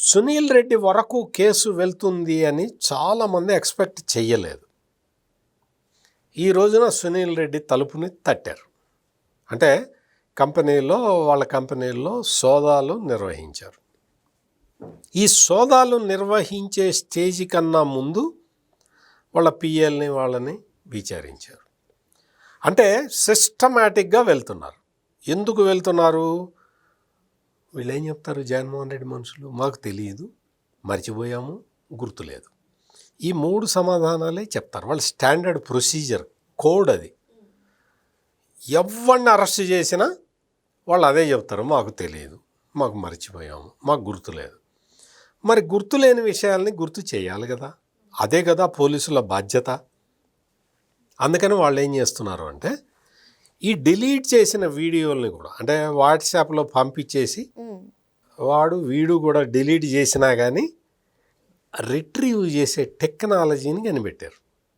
సునీల్ రెడ్డి వరకు కేసు వెళ్తుంది అని చాలామంది ఎక్స్పెక్ట్ చెయ్యలేదు. ఈ రోజున సునీల్ రెడ్డి తలుపుని తట్టారు. అంటే వాళ్ళ కంపెనీల్లో సోదాలు నిర్వహించారు. ఈ సోదాలు నిర్వహించే స్టేజ్ కన్నా ముందు వాళ్ళ పిఎల్ని వాళ్ళని విచారించారు. అంటే సిస్టమేటిక్గా వెళ్తున్నారు. ఎందుకు వెళ్తున్నారు? వీళ్ళు ఏం చెప్తారు, జగన్మోహన్ రెడ్డి మనుషులు, మాకు తెలియదు, మర్చిపోయాము, గుర్తులేదు. ఈ 3 సమాధానాలే చెప్తారు. వాళ్ళ స్టాండర్డ్ ప్రొసీజర్ కోడ్ అది. ఎవరిని అరెస్ట్ చేసినా వాళ్ళు అదే చెప్తారు, మాకు తెలియదు, మాకు మర్చిపోయాము, మాకు గుర్తులేదు. మరి గుర్తులేని విషయాల్ని గుర్తు చేయాలి కదా, అదే కదా పోలీసుల బాధ్యత. అందుకని వాళ్ళు ఏం చేస్తున్నారు అంటే ఈ డిలీట్ చేసిన వీడియోల్ని కూడా, అంటే వాట్సాప్లో పంపించేసి వీడు కూడా డిలీట్ చేసినా కానీ రిట్రీవ్ చేసే టెక్నాలజీని కనిపెట్టారు.